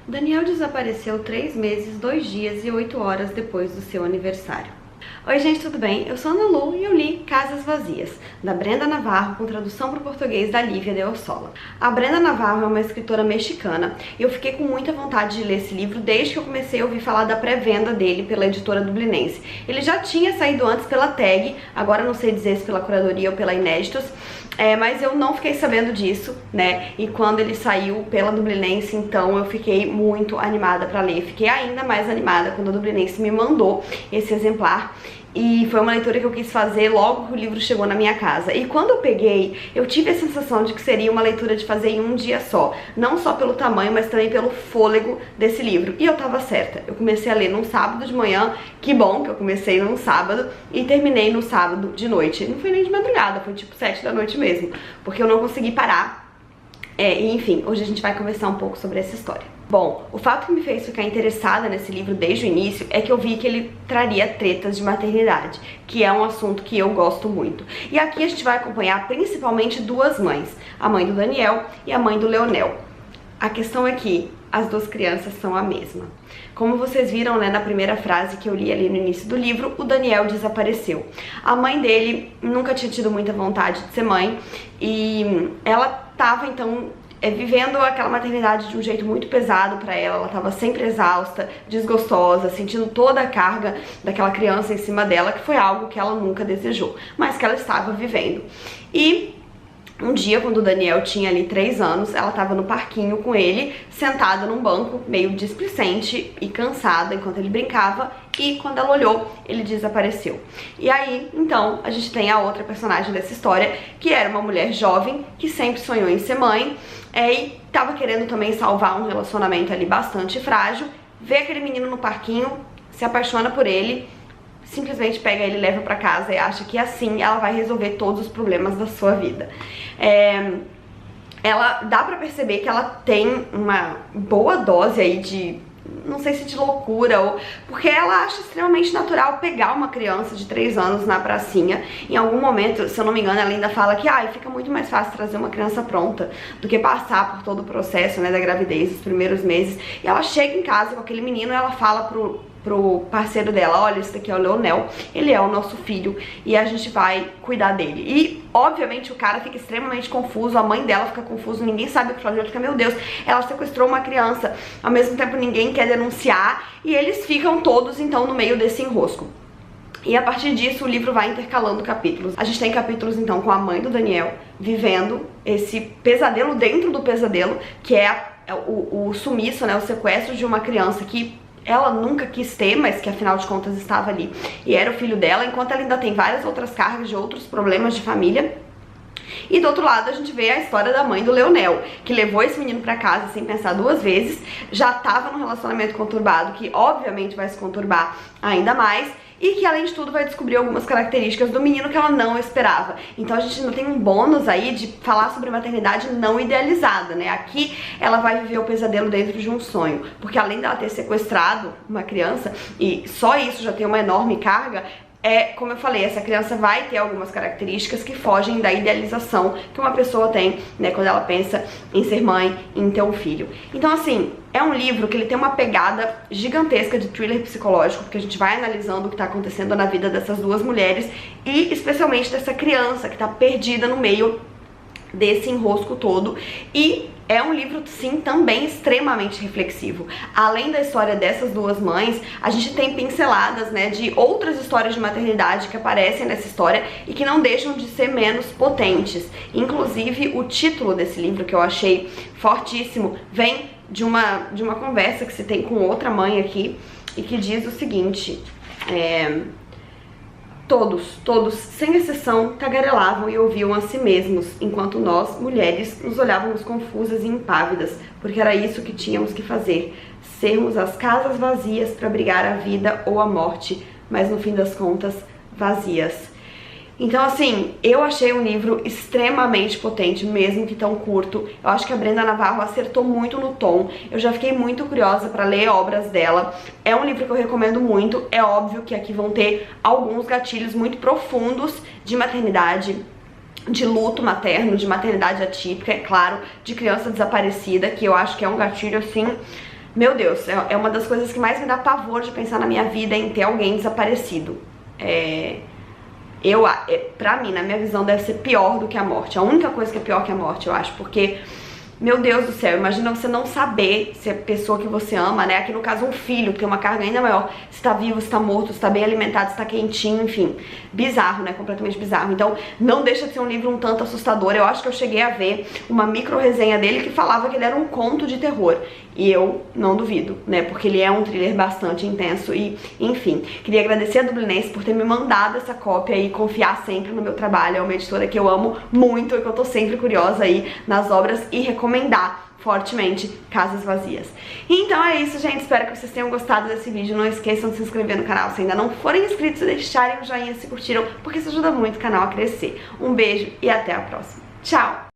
Daniel desapareceu 3 meses, 2 dias e 8 horas depois do seu aniversário. Oi gente, tudo bem? Eu sou a Ana Lu e eu li Casas Vazias, da Brenda Navarro, com tradução para o português da Lívia de Ossola. A Brenda Navarro é uma escritora mexicana e eu fiquei com muita vontade de ler esse livro desde que eu comecei a ouvir falar da pré-venda dele pela editora Dublinense. Ele já tinha saído antes pela Tag, agora não sei dizer se pela curadoria ou pela Inéditos, mas eu não fiquei sabendo disso, né? E quando ele saiu pela Dublinense, então eu fiquei muito animada pra ler. Fiquei ainda mais animada quando a Dublinense me mandou esse exemplar. E foi uma leitura que eu quis fazer logo que o livro chegou na minha casa. E quando eu peguei, eu tive a sensação de que seria uma leitura de fazer em um dia só. Não só pelo tamanho, mas também pelo fôlego desse livro. E eu tava certa. Eu comecei a ler num sábado de manhã. Que bom que eu comecei num sábado e terminei no sábado de noite. Não foi nem de madrugada, foi tipo 7 da noite mesmo. Porque eu não consegui parar. E enfim, hoje a gente vai conversar um pouco sobre essa história. Bom, o fato que me fez ficar interessada nesse livro desde o início é que eu vi que ele traria tretas de maternidade, que é um assunto que eu gosto muito. E aqui a gente vai acompanhar principalmente duas mães, a mãe do Daniel e a mãe do Leonel. A questão é que as duas crianças são a mesma. Como vocês viram, né, na primeira frase que eu li ali no início do livro, o Daniel desapareceu. A mãe dele nunca tinha tido muita vontade de ser mãe e ela estava então vivendo aquela maternidade de um jeito muito pesado pra ela. Ela tava sempre exausta, desgostosa, sentindo toda a carga daquela criança em cima dela, que foi algo que ela nunca desejou, mas que ela estava vivendo. E um dia, quando o Daniel tinha ali 3 anos, ela tava no parquinho com ele, sentada num banco, meio displicente e cansada enquanto ele brincava, e quando ela olhou, ele desapareceu. E aí, então, a gente tem a outra personagem dessa história, que era uma mulher jovem, que sempre sonhou em ser mãe, e tava querendo também salvar um relacionamento ali bastante frágil, vê aquele menino no parquinho, se apaixona por ele, simplesmente pega ele e leva pra casa e acha que assim ela vai resolver todos os problemas da sua vida. Ela dá pra perceber que ela tem uma boa dose aí de, não sei se de loucura, ou porque ela acha extremamente natural pegar uma criança de 3 anos na pracinha. Em algum momento, se eu não me engano, ela ainda fala que fica muito mais fácil trazer uma criança pronta do que passar por todo o processo, né, da gravidez, os primeiros meses. E ela chega em casa com aquele menino e ela fala pro parceiro dela: olha, esse daqui é o Leonel, ele é o nosso filho e a gente vai cuidar dele. E obviamente o cara fica extremamente confuso, a mãe dela fica confusa, ninguém sabe o que fazer, ela fica: meu Deus, ela sequestrou uma criança, ao mesmo tempo ninguém quer denunciar, e eles ficam todos então no meio desse enrosco. E a partir disso o livro vai intercalando capítulos. A gente tem capítulos então com a mãe do Daniel vivendo esse pesadelo dentro do pesadelo, que é o sumiço, né, o sequestro de uma criança que ela nunca quis ter, mas que afinal de contas estava ali e era o filho dela, enquanto ela ainda tem várias outras cargas de outros problemas de família. E do outro lado a gente vê a história da mãe do Leonel, que levou esse menino pra casa sem pensar 2 vezes, já tava num relacionamento conturbado, que obviamente vai se conturbar ainda mais, e que além de tudo vai descobrir algumas características do menino que ela não esperava. Então a gente ainda tem um bônus aí de falar sobre maternidade não idealizada, né? Aqui ela vai viver o pesadelo dentro de um sonho, porque além dela ter sequestrado uma criança, e só isso já tem uma enorme carga, como eu falei, essa criança vai ter algumas características que fogem da idealização que uma pessoa tem, né, quando ela pensa em ser mãe, em ter um filho. Então assim, é um livro que ele tem uma pegada gigantesca de thriller psicológico, porque a gente vai analisando o que tá acontecendo na vida dessas duas mulheres e especialmente dessa criança que tá perdida no meio desse enrosco todo. E é um livro, sim, também extremamente reflexivo. Além da história dessas duas mães, a gente tem pinceladas, né, de outras histórias de maternidade que aparecem nessa história e que não deixam de ser menos potentes. Inclusive, o título desse livro, que eu achei fortíssimo, vem de uma conversa que se tem com outra mãe aqui, e que diz o seguinte: todos, sem exceção, tagarelavam e ouviam a si mesmos, enquanto nós, mulheres, nos olhávamos confusas e impávidas, porque era isso que tínhamos que fazer, sermos as casas vazias para abrigar a vida ou a morte, mas no fim das contas, vazias. Então assim, eu achei um livro extremamente potente, mesmo que tão curto. Eu acho que a Brenda Navarro acertou muito no tom. Eu já fiquei muito curiosa para ler obras dela. É um livro que eu recomendo muito. É óbvio que aqui vão ter alguns gatilhos muito profundos de maternidade, de luto materno, de maternidade atípica, é claro, de criança desaparecida, que eu acho que é um gatilho assim meu Deus, é uma das coisas que mais me dá pavor de pensar na minha vida, em ter alguém desaparecido. Pra mim, na minha visão, deve ser pior do que a morte. A única coisa que é pior que a morte, eu acho, porque, meu Deus do céu, imagina você não saber se a pessoa que você ama, né, aqui no caso um filho, que tem uma carga ainda maior, se tá vivo, se tá morto, se tá bem alimentado, se tá quentinho, enfim, bizarro, né, completamente bizarro. Então, não deixa de ser um livro um tanto assustador. Eu acho que eu cheguei a ver uma micro resenha dele que falava que ele era um conto de terror, e eu não duvido, né, porque ele é um thriller bastante intenso e, enfim, queria agradecer a Dublinense por ter me mandado essa cópia e confiar sempre no meu trabalho. É uma editora que eu amo muito e que eu tô sempre curiosa aí nas obras, e recomendar fortemente Casas Vazias. Então é isso, gente, espero que vocês tenham gostado desse vídeo. Não esqueçam de se inscrever no canal se ainda não forem inscritos e deixarem o joinha se curtiram, porque isso ajuda muito o canal a crescer. Um beijo e até a próxima. Tchau!